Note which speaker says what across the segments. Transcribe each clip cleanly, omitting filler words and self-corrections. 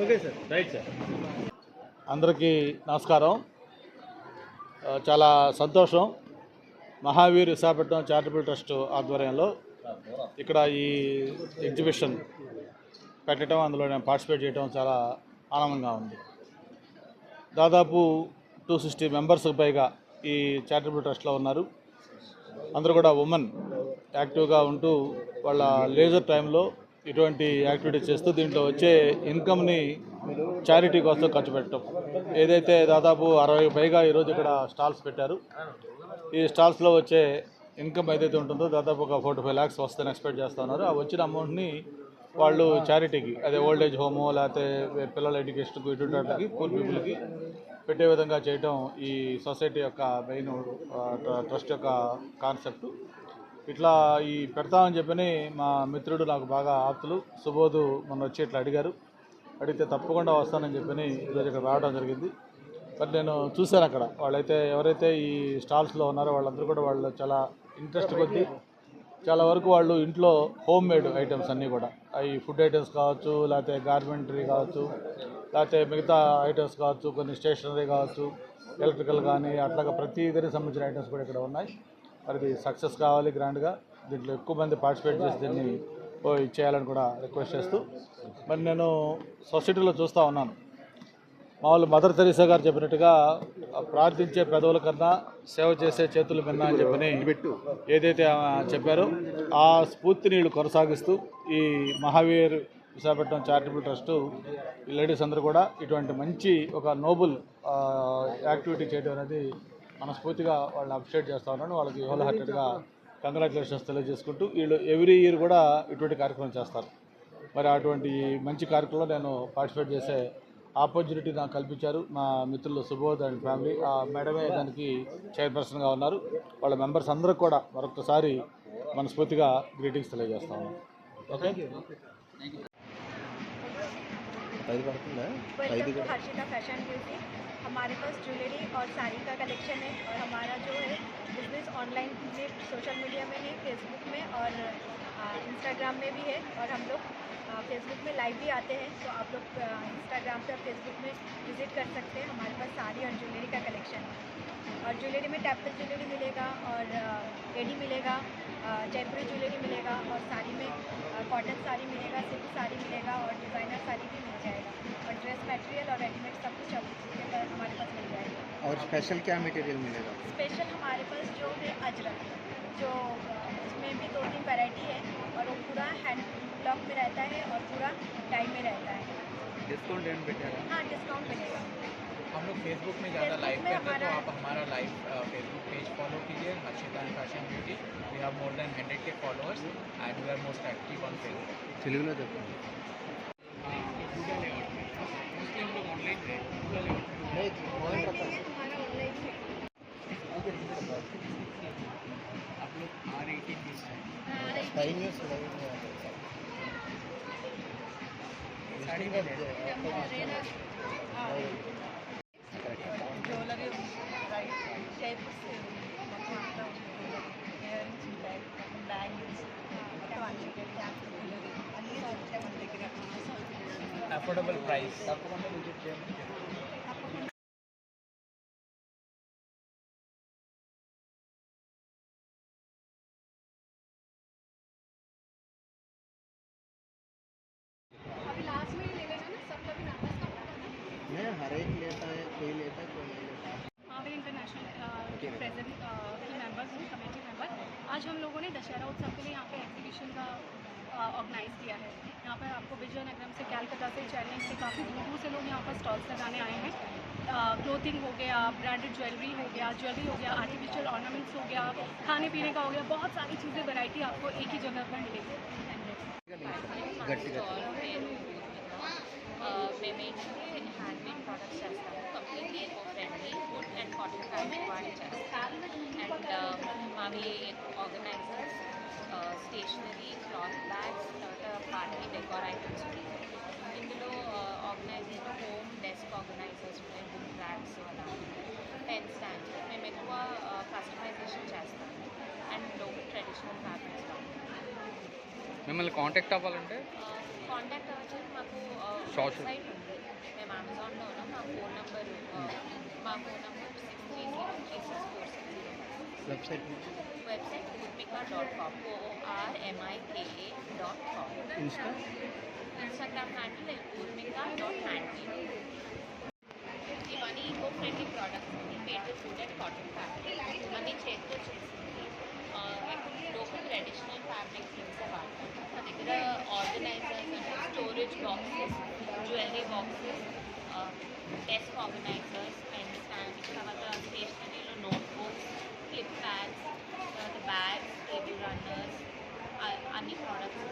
Speaker 1: Okay sir, right sir. అందరికీ నమస్కారం. చాలా సంతోషం. మహావీర్ విశాఖపట్నం చారిటబుల్ ట్రస్ట్ ఆధ్వర్యంలో ఇక్కడ ఈ ఎగ్జిబిషన్ పెట్టడం, అందులో నేను పార్టిసిపేట్ చేయడం చాలా ఆనందంగా ఉంది. దాదాపు 260 మెంబర్స్కి పైగా ఈ చారిటబుల్ ట్రస్ట్లో ఉన్నారు. అందరూ కూడా ఉమెన్ యాక్టివ్గా ఉంటూ వాళ్ళ లేజర్ టైంలో ఇటువంటి యాక్టివిటీస్ చేస్తూ దీంట్లో వచ్చే ఇన్కమ్ని చారిటీ కోసం ఖర్చు పెట్టడం. ఏదైతే దాదాపు 60కి పైగా ఈరోజు ఇక్కడ స్టాల్స్ పెట్టారు. ఈ స్టాల్స్లో వచ్చే ఇన్కమ్ ఏదైతే ఉంటుందో దాదాపు ఒక 45 lakhs వస్తుందని ఎక్స్పెక్ట్ చేస్తూ ఉన్నారు. ఆ వచ్చిన అమౌంట్ని వాళ్ళు చారిటీకి, అదే ఓల్డ్ ఏజ్ హోము లేకపోతే పిల్లల ఎడ్యుకేషన్కు ఇటువంటి వాటికి పూర్ పీపుల్కి పెట్టే విధంగా చేయటం ఈ సొసైటీ యొక్క మెయిన్ ట్రస్ట్ యొక్క కాన్సెప్ట్. ఇట్లా ఈ పెడతామని చెప్పని మా మిత్రుడు, నాకు బాగా ఆప్తులు సుబోధు మొన్న వచ్చి ఇట్లా అడిగితే తప్పకుండా వస్తానని చెప్పని ఈరోజు ఇక్కడ రావడం జరిగింది. మరి నేను చూశాను అక్కడ వాళ్ళైతే ఎవరైతే ఈ స్టాల్స్లో ఉన్నారో వాళ్ళందరూ కూడా వాళ్ళు చాలా ఇంట్రెస్ట్ కొద్దీ చాలా వరకు వాళ్ళు ఇంట్లో హోమ్ మేడ్ ఐటమ్స్ అన్నీ కూడా, అవి ఫుడ్ ఐటమ్స్ కావచ్చు, లేకపోతే గార్మెంటరీ కావచ్చు, లేకపోతే మిగతా ఐటమ్స్ కావచ్చు, కొన్ని స్టేషనరీ కావచ్చు, ఎలక్ట్రికల్ కానీ అట్లాగా ప్రతి దానికి సంబంధించిన ఐటమ్స్ కూడా ఇక్కడ ఉన్నాయి. మరి ఇది సక్సెస్ కావాలి గ్రాండ్గా. దీంట్లో ఎక్కువ మంది పార్టిసిపేట్ చేసి దీన్ని ఇచ్చేయాలని కూడా రిక్వెస్ట్ చేస్తూ, మరి నేను సొసైటీలో చూస్తూ ఉన్నాను, మామూలు మదర్ తెరీసా గారు చెప్పినట్టుగా ప్రార్థించే పెదవుల కన్నా సేవ చేసే చేతులు మిన్నా అని చెప్పని ఏదైతే చెప్పారో ఆ స్ఫూర్తిని వీళ్ళు కొనసాగిస్తూ ఈ మహావీర్ విశాఖపట్నం చారిటబుల్ ట్రస్టు ఈ లేడీస్ అందరూ కూడా ఇటువంటి మంచి ఒక నోబుల్ యాక్టివిటీ చేయడం అనేది మనస్ఫూర్తిగా వాళ్ళని అప్రిషియేట్ చేస్తూ ఉన్నాను. వాళ్ళకి హోల్ హార్టెడ్గా కంగ్రాచులేషన్స్ తెలియజేసుకుంటూ, వీళ్ళు ఎవ్రీ ఇయర్ కూడా ఇటువంటి కార్యక్రమం చేస్తారు. మరి అటువంటి మంచి కార్యక్రమంలో నేను పార్టిసిపేట్ చేసే ఆపర్చునిటీ నాకు కల్పించారు మా మిత్రులు సుబోధ్ అండ్ ఫ్యామిలీ. ఆ మేడమే దానికి చైర్పర్సన్గా ఉన్నారు. వాళ్ళ మెంబర్స్ అందరూ కూడా మరొకసారి మనస్ఫూర్తిగా గ్రీటింగ్స్ తెలియజేస్తా ఉన్నాను. Okay,
Speaker 2: Harshita fashion beauty. हमारे पास ज्वेलरी और साड़ी का कलेक्शन है और हमारा जो है बिजनेस ऑनलाइन में सोशल मीडिया में है, फेसबुक में और इंस्टाग्राम में भी है। और हम लोग फेसबुक में लाइव भी आते हैं, तो आप लोग इंस्टाग्राम पे फेसबुक में विज़िट कर सकते हैं। हमारे पास साड़ी और ज्वेलरी का कलेक्शन है। और ज्वेलरी में टैपल ज्वेलरी मिलेगा और एडी मिलेगा, जयपुरी ज्वेलरी मिलेगा और साड़ी में कॉटन साड़ी मिलेगा, सिल्क साड़ी मिलेगा और डिज़ाइनर साड़ी भी मिल जाएगा। और ड्रेस मटेरियल और रेडीमेड सब कुछ हमारे पास मिल जाएगा।
Speaker 3: और स्पेशल क्या मटेरियल मिलेगा?
Speaker 2: स्पेशल हमारे पास जो है अजरक, जो उसमें भी 2-3 वैरायटी है और वो पूरा हैंड ब्लॉक में रहता है और पूरा डाई में रहता है।
Speaker 3: डिस्काउंट मिलेगा?
Speaker 2: हाँ, डिस्काउंट मिलेगा।
Speaker 4: हम लोग फेसबुक में ज़्यादा लाइव करते हैं, तो आप हमारा लाइव फेसबुक पेज फॉलो कीजिए, Harshita fashion beauty. We have more than 100K followers and we are most active on Facebook.
Speaker 3: తెలుగులో చెప్పండి.
Speaker 4: मोस्टली हम लोग ऑनलाइन थे। आप लोग R18 साड़ी में affordable price.
Speaker 2: अभी लास्ट में ही ले लेना ना, सब कभी नंबर्स का पता ना।
Speaker 3: नहीं, हर एक लेता है, कोई नहीं लेता।
Speaker 2: हाँ, मैं इंटरनेशनल प्रेजेंट की मेंबर्स हूँ, कमेटी मेंबर। आज हम लोगों ने दशहरा उत्सव के लिए यहाँ पे एग्जीबिशन का ऑर्गेनाइज़ किया है। यहाँ पर आपको विजयनगरम से, कैलकाटा से, चेन्नई से काफ़ी दूर दूर से लोग यहाँ पर स्टॉल्स लगाने आए हैं। क्लोथिंग हो गया, ब्रांडेड ज्वेलरी हो गया, आर्टिफिशियल ऑर्नामेंट्स हो गया, खाने पीने का हो गया, बहुत सारी चीज़ें वैरायटी आपको एक ही जगह पर मिलेगी।
Speaker 3: గట్టి
Speaker 5: పేరు మేము ఏంటంటే హ్యాండ్మేడ్ ప్రొడక్ట్స్ చేస్తాము completely eco friendly wood and cotton fabric వాడి చేస్తాము అండ్ మావి ఆర్గనైజర్స్ స్టేషనరీ క్లాత్ బ్యాగ్స్ తర్వాత పార్టీ డెకార్ ఐటమ్స్ ఉంటాయి ఇందులో ఆర్గనైజర్లో హోమ్ డెస్క్ ఆర్గనైజర్స్ ఉంటాయి బుక్ ర్యాక్స్ అలా పెన్ స్టాండ్స్ మేము ఎక్కువ కస్టమైజేషన్ చేస్తాము అండ్ లోకల్ ట్రెడిషనల్ ఫ్యాబ్రిక్స్
Speaker 3: మిమ్మల్ని కాంటాక్ట్ అవ్వాలంటే
Speaker 5: కాంటాక్ట్ అవ్వచ్చు మాకు
Speaker 3: Social.
Speaker 5: వెబ్సైట్ ఉంది మేము అమెజాన్లో ఉన్నాం మా phone number 63036460
Speaker 3: website
Speaker 5: website urmika.com OORMIKA.com
Speaker 3: Insta
Speaker 5: Instagram handle urmika.handle ఇవన్నీ ఈకో ఫ్రెండ్లీ ప్రోడక్ట్స్ అండి made with wood and cotton fabric ఇవన్నీ చేతితో చేసింది లోకల్ ట్రెడిషనల్ ఫ్యాబ్రిక్ థింగ్స్ వాడతాం మా దగ్గర ఆర్గనైజర్స్ అంటే storage boxes jewellery boxes desk organisers pen stand తర్వాత స్టేషనరీలో నోట్బుక్స్ క్లిప్ ప్యాడ్స్ తర్వాత బ్యాగ్స్ టేబుల్ రన్నర్స్ అన్ని ప్రోడక్ట్స్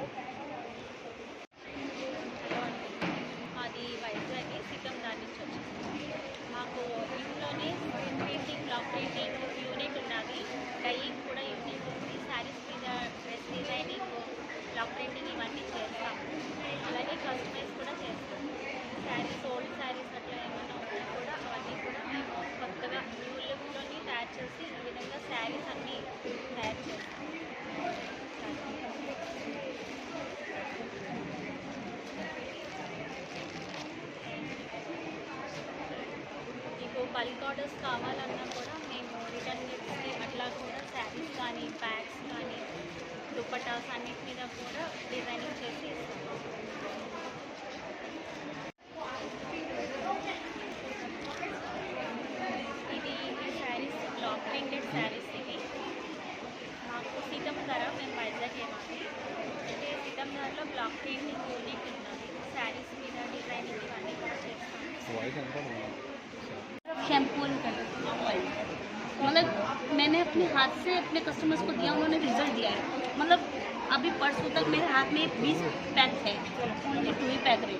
Speaker 5: అది వైజాగ్ సిద్ధం దాని నుంచి వచ్చింది మాకు ఇంట్లోనే screen painting block painting unit ఉన్నది డైయింగ్ కూడా యూనిట్ ఉంది శారీస్ మీద డ్రెస్ డిజైనింగ్ బ్లాక్ ప్రింటింగ్ ఇవన్నీ చేస్తాము అలాగే కస్టమైజ్ కూడా చేస్తాము శారీస్ ఓల్డ్ శారీస్ అట్లా ఏమైనా ఉన్నా కూడా అవన్నీ కూడా మేము కొత్తగా న్యూ లుక్లోని తయారు చేసి ఈ విధంగా శారీస్ అన్నీ తయారు చేస్తాము మీకు బల్క్ ఆర్డర్స్ కావాలన్నా కూడా మేము రిటర్న్ గిఫ్ట్స్ అట్లా కూడా శారీస్ కానీ బ్యాగ్స్ కానీ దుపటాస్ అన్నిటి మీద కూడా డిజైనింగ్ చేసి ఇస్తాము ఇది శారీస్ బ్లాక్ ప్రింటెడ్ శారీస్ ఇవి మాకు సీతంధర మేము వైజాగ్ ఏమాది అంటే సీతంధరలో బ్లాక్ ప్రింటింగ్ యూనిట్ ఉన్నది శారీస్ మీద డిజైనింగ్ ఇవన్నీ కూడా చేస్తాము
Speaker 6: शैम्पू कर मतलब मैंने अपने हाथ से अपने कस्टमर्स को दिया उन्होंने रिजल्ट दिया है मतलब अभी परसों तक मेरे हाथ में 20 पैक है ये 2 ही पैक रहे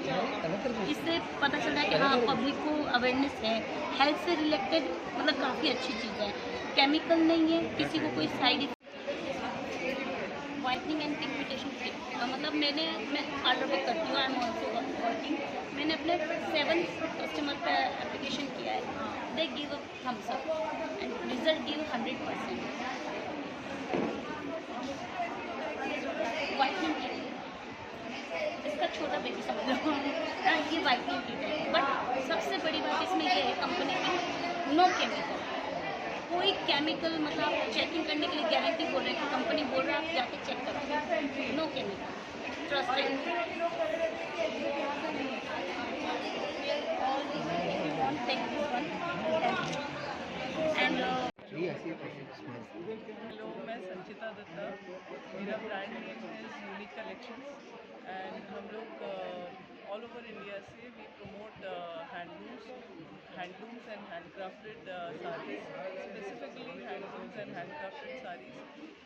Speaker 6: इससे पता चल रहा है कि हाँ पब्लिक को अवेयरनेस है हेल्थ से रिलेटेड मतलब काफ़ी अच्छी चीज़ है केमिकल नहीं है किसी को कोई side whitening and pigmentation kit मतलब मैं ऑर्डर बुक करती हूँ आई एम ऑल्सो वर्किंग मैंने अपने 7 कस्टमर पर एप्लीकेशन किया है they give a thumbs up and result give 100% whitening kit इसका छोटा बेबी समझ लो ये वाइटनिंग किट है बट सबसे बड़ी बात इसमें ये है कंपनी की नो केमिकल कोई केमिकल मतलब आप चेकिंग करने के लिए गारंटी बोल रहे हैं कि कंपनी बोल रहा है आप जाके चेक करो no chemical trusted and
Speaker 7: hello मैं संचिता दत्ता मेरा ब्रांड नेम है यूनिक कलेक्शंस एंड हम लोग ऑल ओवर इंडिया से we promote handlooms and handcrafted sarees specifically handlooms and handcrafted sarees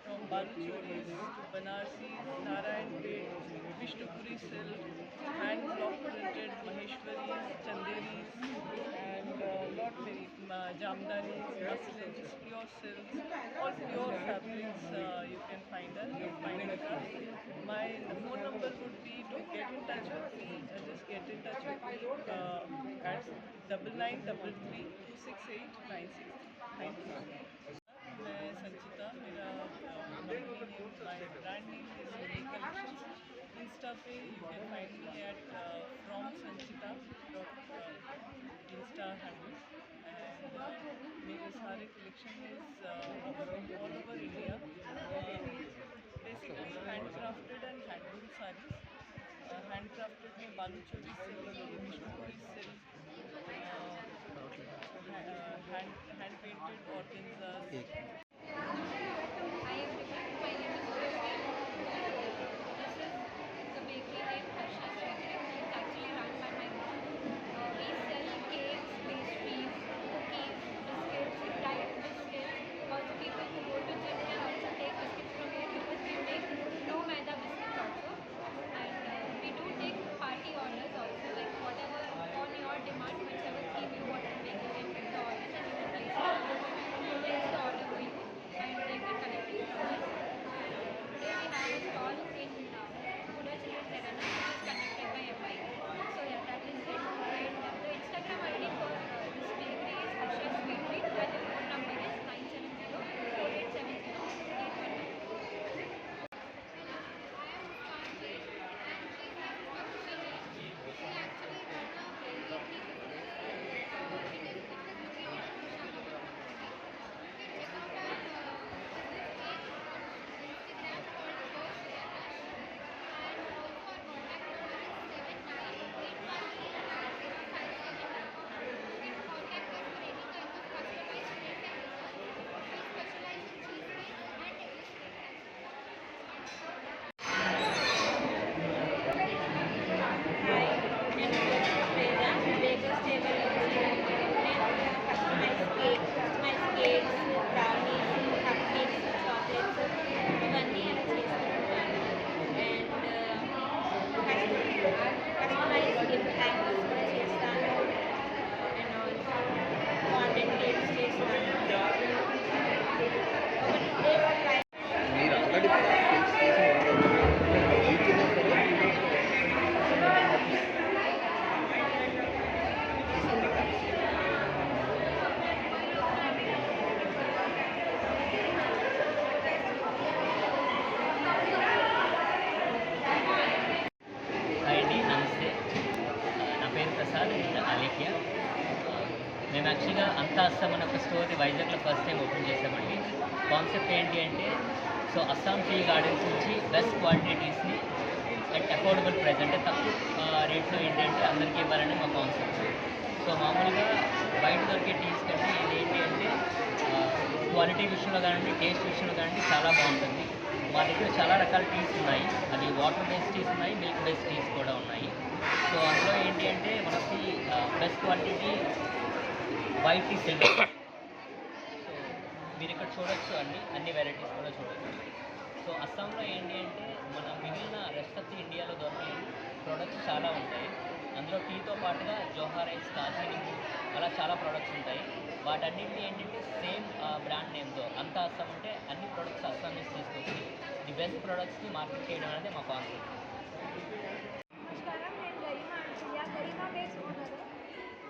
Speaker 7: from Baluchoris to Banarsi, Narayanpet, Vishnupuri silk, hand block printed Maheshwaris, Chanderis and lot many Jamdanis, muslins, pure silks, all pure fabrics you can find us. My phone number would be to get in touch with me. Just get in touch with me at 9933268963. Thank you. मैं संचिता मेरा company name my brand name is unique collections insta पे you can find me at from Sanchita insta handle and मेरे सारे collection is all over India basically hand crafted and handloom saris hand crafted में Baluchari silk Vishnupuri silk hand painted organzas.
Speaker 2: Hi everyone, my name is Krishna. This is the bakery named Harsha Bakery. It's actually run by my mom. We sell cakes, pastries, cookies, biscuits, diet biscuits. Also people who go to gym can also take biscuits from here because we make no maida biscuits also. And we do take party orders also, like whatever on your demand, whichever theme you want to make, you can pick the orders and you can place the order for you and they can collect it from us. Today we have a stall in Buddha Children's Arena, which is conducted by FI. So yeah, that is it. And the Instagram ID for this bakery is Harsha's Bakery and the phone number is 970-4870-819.
Speaker 3: మీరు already practice చేసి ఈచినా సరే
Speaker 8: hi అండి, నమస్తే. నా పేరు ప్రసాద్, నేను అలేఖ్య. మేము యాక్చువల్గా అంతా అస్సాం అనే ఒక స్టోర్ని వైజాగ్లో ఫస్ట్ టైం ఓపెన్ చేసామండి. కాన్సెప్ట్ ఏంటి అంటే, సో అస్సాం టీ గార్డెన్స్ నుంచి బెస్ట్ క్వాలిటీస్ని అట్ అఫోర్డబుల్ ప్రైస్, అంటే తక్కువ రేట్లో ఏంటంటే అందరికీ ఇవ్వాలని మా కాన్సెప్ట్. సో మామూలుగా బయట దొరికే టీస్ కంటే ఇదేంటి అంటే క్వాలిటీ విషయంలో కానివ్వండి, టేస్ట్ విషయంలో కానివ్వండి చాలా బాగుంటుంది. మా దగ్గర చాలా రకాల టీస్ ఉన్నాయి. అవి వాటర్ బేస్డ్ టీస్ ఉన్నాయి, మిల్క్ బేస్డ్ టీస్ కూడా ఉన్నాయి. సో అందులో ఏంటి అంటే మనకి best quality white tea silver. So మీరు ఇక్కడ చూడొచ్చు అన్ని వెరైటీస్ కూడా చూడొచ్చు. సో అస్సాంలో ఏంటి అంటే మన మిగిలిన రెస్ట్ ఆఫ్ ది ఇండియాలో దొరికే ప్రోడక్ట్స్ చాలా ఉంటాయి. అందులో టీతో పాటుగా జోహార్ రైస్, కాజీనింగ్ అలా చాలా ప్రోడక్ట్స్ ఉంటాయి. వాటన్నింటినీ ఏంటంటే సేమ్ బ్రాండ్ నేమ్తో అంతా అస్సాం అంటే అన్ని ప్రోడక్ట్స్ అస్సాం నుంచి తీసుకొచ్చి ది బెస్ట్ ప్రోడక్ట్స్ని మార్కెట్ చేయడం అనేది మా కాన్సెప్ట్.
Speaker 2: నమస్కారం, నేను గరిమా అంటున్నా. Garima bakes owner.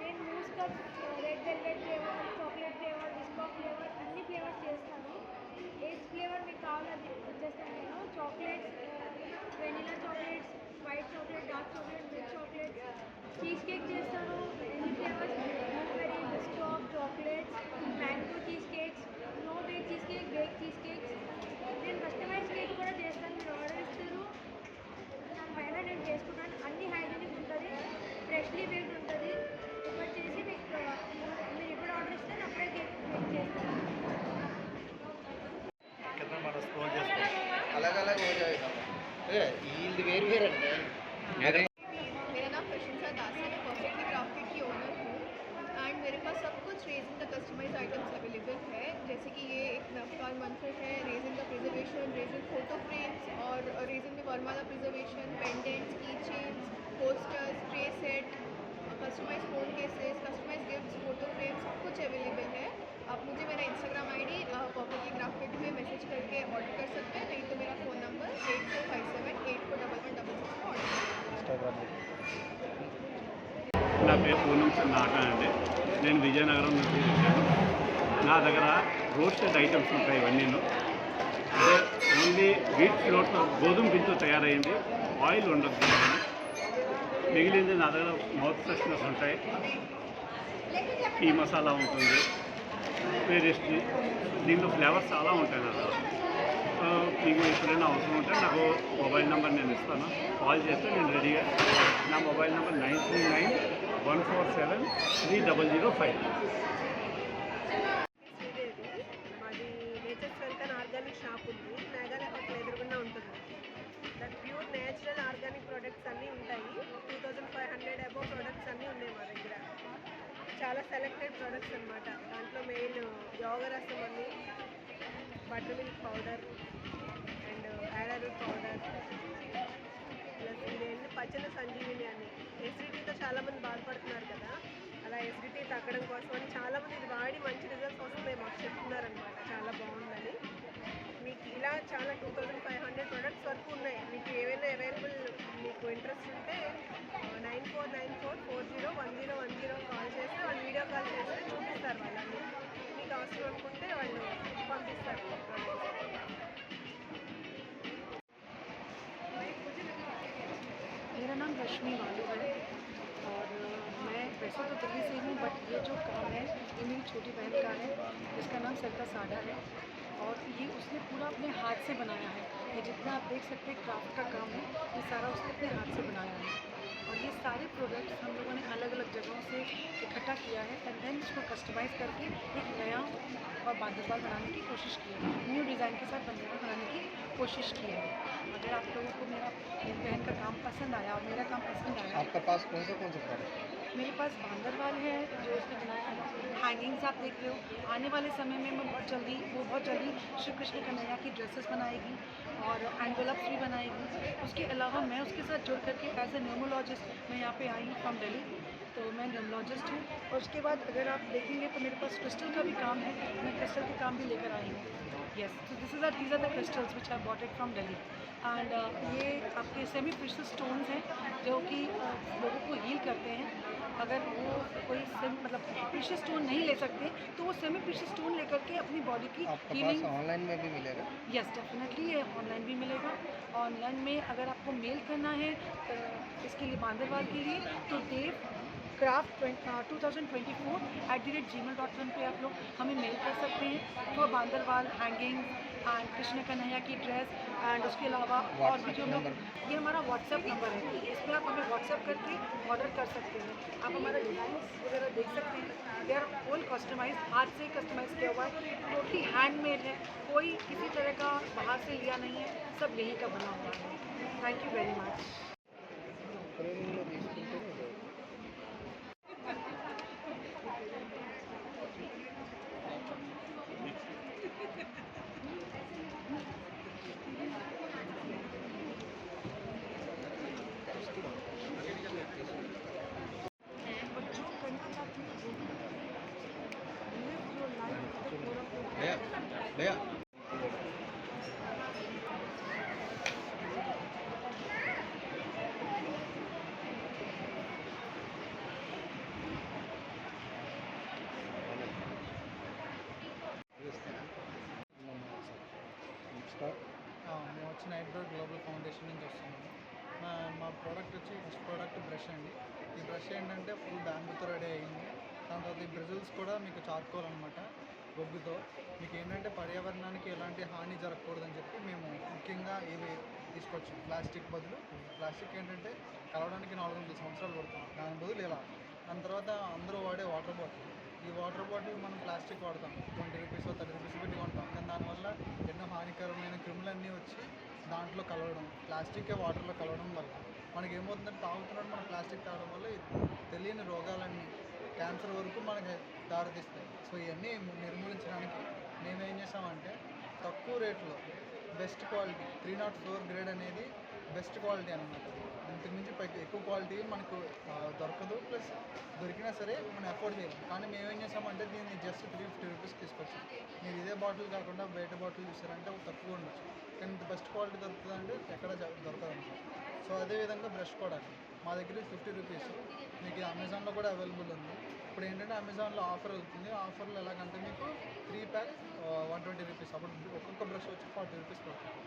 Speaker 2: నేను mousse cup, red velvet flavour, chocolate flavour, biscoff flavour అన్ని ఫ్లేవర్స్ చేస్తాను. ఏ ఫ్లేవర్ మీకు కావాలని వచ్చేస్తాను నేను. Chocolates, vanilla chocolates, white chocolate, dark chocolate, milk chocolates, cheesecake చేస్తాను. ఎన్ని flavours, blueberry, biscoff, chocolates, mango cheesecakes, no bake cheesecake, bake cheesecakes. నేను కస్టమైజ్ కేక్ కూడా చేస్తాను. మీరు ఆర్డర్ ఇస్తారు, దాని పైన నేను చేసుకుంటాను. అన్ని హైజీనిక్ ఉంటుంది, ఫ్రెష్లీ బేక్డ్ ఉంటుంది. ఒకటి చేసి మీకు మీరు ఎప్పుడు ఆర్డర్ ఇస్తే నేను అప్పుడే కేక్ మేక్ చేస్తాను.
Speaker 3: अलग अलग हो जाएगा. यील्ड वेर वेर అంటే
Speaker 9: मेरा नाम प्रशंसा दास है. मैं परफेक्टली क्राफ्टेड की ओनर हूँ एंड मेरे पास सब कुछ रेजिन का कस्टमाइज आइटम्स अवेलेबल है. जैसे कि ये एक नवकार मंत्र है, रेजिन का प्रिजर्वेशन, रेजिन फोटो फ्रेम्स और रेजिन में वर्माला preservation, pendants, key chains, posters, tray set, customise phone cases, customise gifts, photo frame सब कुछ अवेलेबल है. आप मुझे मेरा इंस्टाग्राम आईडी परफेक्टली क्राफ्टेड में मैसेज करके ऑर्डर कर सकते हैं, नहीं तो मेरा फ़ोन नंबर 8457841166 पर ऑर्डर
Speaker 10: నా పేరు పూర్ణం నాట అండి. నేను విజయనగరం నుంచి వచ్చాను. నా దగ్గర రోస్టెడ్ ఐటమ్స్ ఉంటాయి ఇవన్నీను. అంటే ఓన్లీ వీట్ ఫ్లోర్తో గోధుమ పిండితో తయారైంది, ఆయిల్ ఉండదు. మిగిలింది నా దగ్గర మౌత్ ఫ్రెష్నెస్ ఉంటాయి, టీ మసాలా ఉంటుంది, వేరియస్ దీంట్లో ఫ్లేవర్స్ చాలా ఉంటాయి నా దగ్గర. మీకు ఎప్పుడైనా అవసరం ఉంటే నాకు మొబైల్ నెంబర్ నేను ఇస్తాను, కాల్ చేస్తే నేను రెడీగా. నా మొబైల్ నెంబర్ 9391473005.
Speaker 2: మాది నేచర్స్ వెల్కమ్ ఆర్గానిక్ షాప్ ఉంది, మేఘాలయ హోటల్ ఎదురుగుండా ఉంటుంది. ప్యూర్ నేచురల్ ఆర్గానిక్ ప్రొడక్ట్స్ అన్నీ ఉంటాయి. 2500 అబోవ్ ప్రొడక్ట్స్ అన్నీ ఉన్నాయి మా దగ్గర. చాలా సెలెక్టెడ్ ప్రొడక్ట్స్ అనమాట. దాంట్లో మెయిన్ యోగరసం అని, buttermilk powder and arrowroot powder, plus ఇదేంటి పచ్చల సంజీవిని అని. ఎసిడిటీతో చాలామంది బాధపడుతున్నారు కదా, అలా ఎసిడిటీ తగ్గడం కోసం అని చాలామంది ఇది వాడి మంచి రిజల్ట్స్ వస్తున్నాయి మాకు చెప్తున్నారనమాట. చాలా బాగుందని. మీకు ఇలా చాలా 2500 ప్రొడక్ట్స్ వరకు ఉన్నాయి. మీకు ఏవైనా అవైలబుల్ మీకు ఇంట్రెస్ట్ ఉంటే 9494401010 కాల్ చేస్తే వాళ్ళు వీడియో కాల్ చేస్తే చూపిస్తారు వాళ్ళని. మీకు అవసరం అనుకుంటే వాళ్ళు పంపిస్తారు.
Speaker 11: मेरा नाम रश्मि वालू है और मैं वैसे तो दिल्ली से हूँ, बट ये जो काम है ये मेरी छोटी बहन का है, जिसका नाम सरिता साडा है। और ये उसने पूरा अपने हाथ से बनाया है। ये जितना आप देख सकते हैं क्राफ्ट का काम है, ये सारा उसने अपने हाथ से बनाया है। और ये सारे प्रोडक्ट्स हम लोगों ने अलग अलग जगहों से इकट्ठा किया है एंड देन इसको कस्टमाइज़ करके एक नया और बांदरबाल बनाने की कोशिश की है, न्यू डिज़ाइन के साथ बांदरबाल बनाने की कोशिश की है। अगर आप लोगों को मेरी बहन का काम पसंद आया और मेरा काम पसंद आया,
Speaker 3: आपके पास कौन से प्रोडक्ट?
Speaker 11: मेरे पास बांदरबाल है जो उसने बनाया है, हैंगिंग्स आप देख रहे हो। आने वाले समय में मैं बहुत जल्दी श्री कृष्ण कन्हैया की ड्रेसेस बनाएगी और एनवेलप्स भी बनाएगी। उसके अलावा मैं उसके साथ जुड़ करके एज ए न्यूमोलॉजिस्ट मैं यहाँ पे आई हूँ फ्रॉम दिल्ली, तो मैं न्यूमोलॉजिस्ट हूँ। और उसके बाद अगर आप देखेंगे तो मेरे पास क्रिस्टल का भी काम है, मैं क्रिस्टल के काम भी लेकर आई हूँ। यस, तो these are the crystals which I bought it from Delhi. And ये आपके सेमी प्रेशियस स्टोन्स हैं जो कि लोगों को हील करते हैं। अगर वो कोई मतलब प्रेशियस स्टोन नहीं ले सकते तो वो सेमी प्रेशियस स्टोन लेकर के अपनी बॉडी की हीलिंग।
Speaker 3: ऑनलाइन में भी मिलेगा?
Speaker 11: यस, डेफिनेटली ये ऑनलाइन भी मिलेगा। ऑनलाइन में अगर आपको मेल करना है इसके लिए बांदरबाल के लिए तो देव क्राफ्ट 2024@gmail.com पे आप लोग हमें मेल कर सकते हैं। तो बांदरबाल हैंगिंग एंड कृष्ण कन्हैया की ड्रेस एंड उसके अलावा और भी जो लोग, ये हमारा व्हाट्सएप नंबर है, इस पर आप हमें व्हाट्सएप करके ऑर्डर कर सकते हैं। आप हमारा डिज़ाइन वगैरह देख सकते हैं, दे आर फुल कस्टमाइज, हाथ से कस्टमाइज़ किया हुआ है, टोटली हैंडमेड है, कोई किसी तरह का बाहर से लिया नहीं है, सब यहीं का बना हुआ है। Thank you very much.
Speaker 3: भैया
Speaker 12: మేము వచ్చి నైట్ బ్రో గ్లోబల్ ఫౌండేషన్ నుంచి వస్తున్నాము. మా ప్రోడక్ట్ వచ్చి ఫస్ట్ ప్రోడక్ట్ బ్రష్ అండి. ఈ బ్రష్ ఏంటంటే ఫుల్ బ్యాంబూతో రెడీ అయ్యింది. దాని తర్వాత ఈ బ్రిజిల్స్ కూడా మీకు చార్కోల్ అనమాట, బొగ్గుతో. మీకు ఏంటంటే పర్యావరణానికి ఎలాంటి హాని జరగకూడదని చెప్పి మేము ముఖ్యంగా ఇవి తీసుకొచ్చాం. ప్లాస్టిక్ బదులు, ప్లాస్టిక్ ఏంటంటే కలవడానికి 400 సంవత్సరాలు పడుతుంది, దాని బదులు ఇలా. దాని తర్వాత అందరూ వాడే వాటర్ బాటిల్, ఈ వాటర్ బాటిల్ మనం ప్లాస్టిక్ వాడతాం, 20 రూపీస్ 30 రూపీస్ పెట్టి కొంటాం, కానీ దానివల్ల ఎన్నో హానికరమైన క్రిములన్నీ వచ్చి దాంట్లో కలవడం, ప్లాస్టిక్ వాటర్లో కలవడం వల్ల మనకి ఏమవుతుందంటే తాగుతున్నట్టు మనం ప్లాస్టిక్ తాగడం వల్ల తెలియని రోగాలన్నీ, క్యాన్సర్ వరకు మనకి దారితీస్తాయి. సో ఇవన్నీ నిర్మూలించడానికి మేమేం చేసామంటే తక్కువ రేట్లో బెస్ట్ క్వాలిటీ 304 గ్రేడ్ అనేది బెస్ట్ క్వాలిటీ అనమాట. ఇంతకుమించి ఎక్కువ క్వాలిటీ మనకు దొరకదు, ప్లస్ దొరికినా సరే మనం అఫోర్డ్ చేయలేం. కానీ మేమేం చేసామంటే దీన్ని జస్ట్ 350 రూపీస్ తీసుకొచ్చాం. మీరు ఇదే బాటిల్ కాకుండా బయట బాటిల్ చూసారంటే తక్కువ ఉండొచ్చు, కానీ ఇంత బెస్ట్ క్వాలిటీ దొరుకుతుందంటే ఎక్కడ దొరకదు అనమాట. సో అదేవిధంగా బ్రష్ కూడా మా దగ్గర 50 రూపీస్. మీకు అమెజాన్లో కూడా అవైలబుల్ ఉంది. ఇప్పుడు ఏంటంటే అమెజాన్లో ఆఫర్ అవుతుంది. ఆఫర్లో ఎలాగంటే మీకు 3 ప్యాక్ 120 రూపీస్. అప్పుడు ఒక్కొక్క బ్రష్ వచ్చి 40 రూపీస్ పడుతుంది.